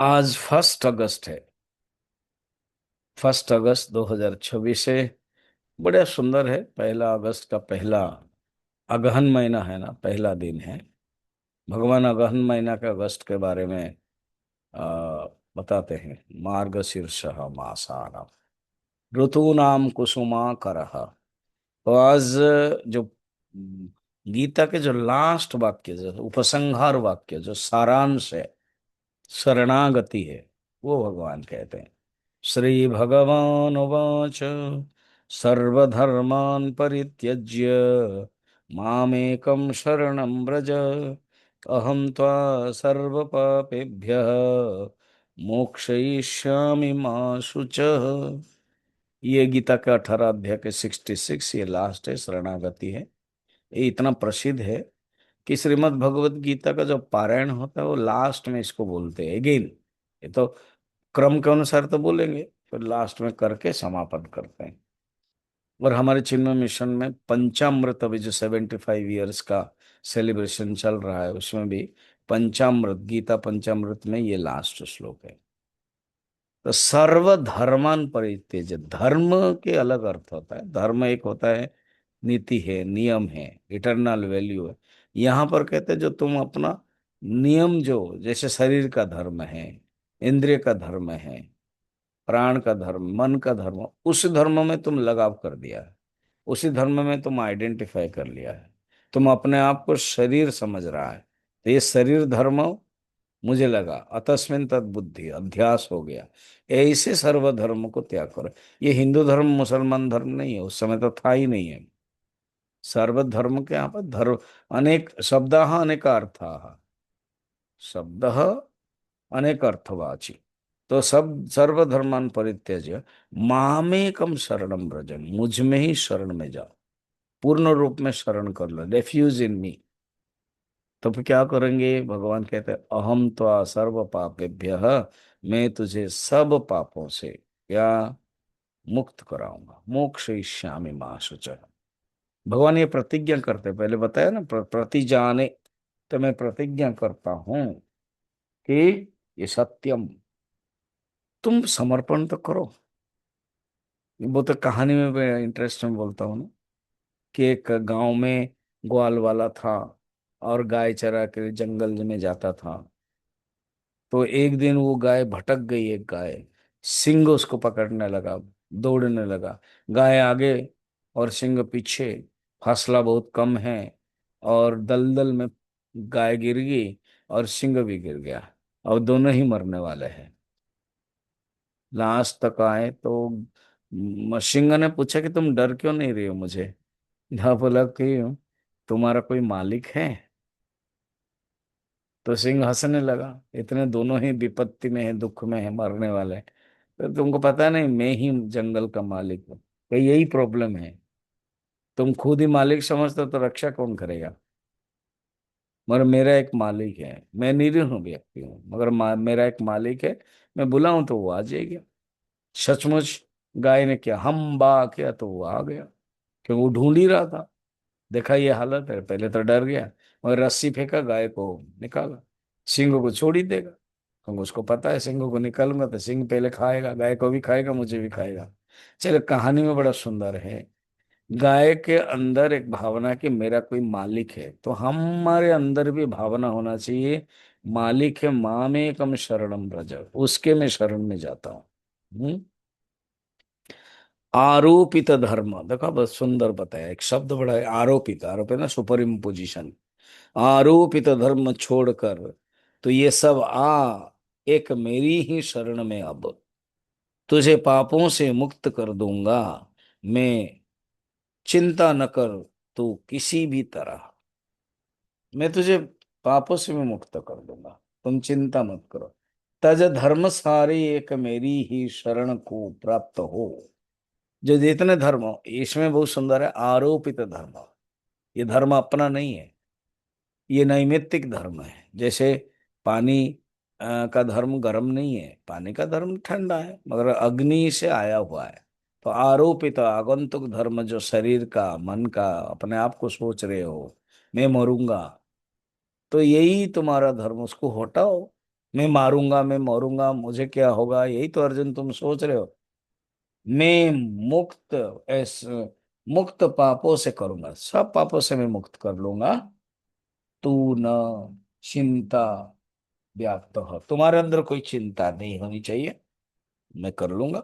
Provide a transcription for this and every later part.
आज 1 अगस्त है। 1 अगस्त 2026 है। बड़ा सुंदर है। 1 अगस्त का पहला अगहन महीना है ना, पहला दिन है। भगवान अगहन महीना के अगस्त के बारे में आ, बताते हैं। मार्गशीर्ष मासानाम ऋतूनाम कुसुमाकरः। तो आज जो गीता के जो लास्ट वाक्य, जो उपसंहार वाक्य, जो सारांश है, शरणागति है, वो भगवान कहते हैं। श्री भगवान उवाच सर्वधर्मान् परित्यज्य मामेकं शरणं व्रज अहं त्वा सर्वपापेभ्यः मोक्षयिष्यामि मा शुचः। ये गीता के 18 अध्याय के 66, ये लास्ट है, शरणागति है। ये इतना प्रसिद्ध है कि श्रीमद् भगवत गीता का जो पारायण होता है वो लास्ट में इसको बोलते हैं अगेन। ये तो क्रम के अनुसार तो बोलेंगे, फिर लास्ट में करके समापन करते हैं। और हमारे चिन्मय मिशन में पंचामृत, अभी जो 75 ईयर्स का सेलिब्रेशन चल रहा है, उसमें भी पंचामृत, गीता पंचामृत में ये लास्ट श्लोक है। तो सर्वधर्मान परित्यज्य, धर्म के अलग अर्थ होता है। धर्म एक होता है, नीति है, नियम है, इटरनल वैल्यू है। यहाँ पर कहते हैं जो तुम अपना नियम, जो जैसे शरीर का धर्म है, इंद्रिय का धर्म है, प्राण का धर्म, मन का धर्म, उस धर्म में तुम लगाव कर दिया है। उसी धर्म में तुम आइडेंटिफाई कर लिया है। तुम अपने आप को शरीर समझ रहा है, तो ये शरीर धर्म मुझे लगा, अतस्मिन तद बुद्धि, अध्यास हो गया। ऐसे सर्वधर्म को त्याग करो। ये हिंदू धर्म मुसलमान धर्म नहीं है, उस समय तो था ही नहीं है। सर्वधर्म के यहाँ पर धर्म, अनेक शब्द अनेक अर्थ, शब्द अनेक अर्थवाची। तो सब सर्वधर्मान परित्यज्य मामेकम शरणम व्रज, मुझ में ही शरण में जाओ, पूर्ण रूप में शरण कर लो, रेफ्यूज इन मी। तो फिर क्या करेंगे? भगवान कहते हैं अहम त्वा सर्व पापेभ्यः, मैं तुझे सब पापों से क्या मुक्त कराऊंगा, मोक्षयिष्यामि मा शुचः। भगवान ये प्रतिज्ञा करते हैं, पहले बताया ना, प्रतिजाने। तो मैं प्रतिज्ञा करता हूं कि ये सत्यम, तुम समर्पण तो करो। वो तो कहानी में इंटरेस्ट में बोलता हूँ ना, कि एक गांव में ग्वाल वाला था और गाय चरा के जंगल में जाता था। तो एक दिन वो गाय भटक गई, एक गाय, सिंह उसको पकड़ने लगा, दौड़ने लगा। गाय आगे और सिंह पीछे, फासला बहुत कम है, और दलदल में गाय गिर गई और सिंह भी गिर गया, और दोनों ही मरने वाले हैं। लास्ट तक आए तो सिंह ने पूछा कि तुम डर क्यों नहीं रहे हो मुझे? हाँ, बोला कि तुम्हारा कोई मालिक है? तो सिंह हंसने लगा, इतने दोनों ही विपत्ति में है, दुख में है, मरने वाले हैं, तो तुमको पता नहीं मैं ही जंगल का मालिक हूँ? तो यही प्रॉब्लम है, तुम खुद ही मालिक समझते हो तो रक्षा कौन करेगा? मगर मेरा एक मालिक है, मैं निरीह व्यक्ति हूँ, मगर मेरा एक मालिक है, मैं बुलाऊं तो वो आ जाएगा। सचमुच गाय ने क्या हम बा किया तो वो आ गया, क्योंकि वो ढूंढ ही रहा था। देखा ये हालत है, पहले तो डर गया, मगर रस्सी फेंका, गाय को निकाला। सिंह को छोड़ ही देगा, क्योंकि उसको पता है सिंह को निकालूंगा तो सिंह पहले खाएगा, गाय को भी खाएगा, मुझे भी खाएगा। चलो, कहानी में बड़ा सुंदर है। गाय के अंदर एक भावना कि मेरा कोई मालिक है, तो हमारे अंदर भी भावना होना चाहिए, मालिक है, मामेकम शरणम व्रज, उसके मैं शरण में जाता हूँ। आरोपित धर्म, देखो बस सुंदर बताया, एक शब्द बड़ा है, आरोपित। आरोप है ना, सुपर इम्पोजिशन। आरोपित धर्म छोड़कर तो ये सब आ, एक मेरी ही शरण में अब, तुझे पापों से मुक्त कर दूंगा मैं, चिंता न कर तू किसी भी तरह, मैं तुझे पापों से भी मुक्त कर दूंगा, तुम चिंता मत करो। तज धर्म सारे एक मेरी ही शरण को प्राप्त हो। जो जितने धर्म हो, इसमें बहुत सुंदर है, आरोपित धर्म। ये धर्म अपना नहीं है, ये नैमित्तिक धर्म है। जैसे पानी का धर्म गर्म नहीं है, पानी का धर्म ठंडा है, मगर अग्नि से आया हुआ है। तो आरोपित आगंतुक धर्म, जो शरीर का, मन का, अपने आप को सोच रहे हो मैं मरूंगा, तो यही तुम्हारा धर्म, उसको हटाओ। मैं मारूंगा, मैं मरूंगा, मुझे क्या होगा, यही तो अर्जुन तुम सोच रहे हो। मैं मुक्त, ऐस मुक्त पापों से करूंगा, सब पापों से मैं मुक्त कर लूंगा। तू न चिंता व्याप्त हो, तुम्हारे अंदर कोई चिंता नहीं होनी चाहिए, मैं कर लूंगा।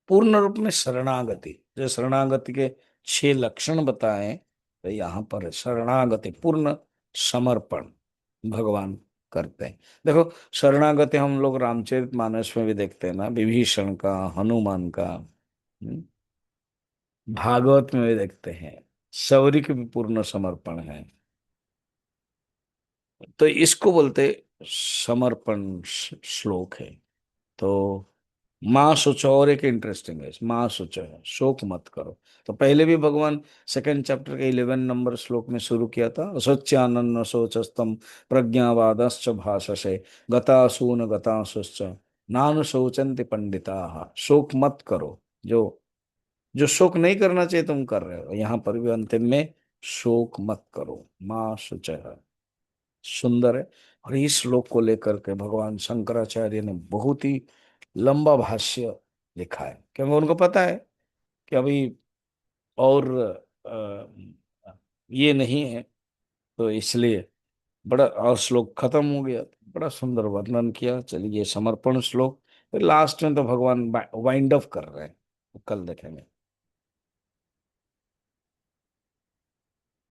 पूर्ण रूप में शरणागति, जो शरणागति के 6 लक्षण बताए, तो यहाँ पर शरणागति पूर्ण समर्पण भगवान करते हैं। देखो, शरणागति हम लोग रामचरितमानस में भी देखते हैं ना, विभीषण का, हनुमान का, भागवत में भी देखते हैं, शौरी के भी पूर्ण समर्पण है। तो इसको बोलते समर्पण श्लोक है। तो माँ सोचो, और एक इंटरेस्टिंग है, माँ सोचो है, शोक मत करो। तो पहले भी भगवान सेकंड चैप्टर के 11 नंबर श्लोक में शुरू किया था, असोच्यानन्न शोचस्तम प्रज्ञावादश्च भाषसे गतासून गतासुश्च नानु शोचन्ति पंडिता। शोक मत करो, जो जो शोक नहीं करना चाहिए तुम कर रहे हो। यहाँ पर भी अंतिम में शोक मत करो, माँ शुचः, सुंदर है। और इस श्लोक को लेकर के भगवान शंकराचार्य ने बहुत ही लंबा भाष्य लिखा है, क्योंकि उनको पता है कि अभी और ये नहीं है, तो इसलिए बड़ा, और श्लोक खत्म हो गया, बड़ा सुंदर वर्णन किया। चलिए, समर्पण श्लोक, फिर लास्ट में तो भगवान वाइंड अप कर रहे हैं, कल देखेंगे।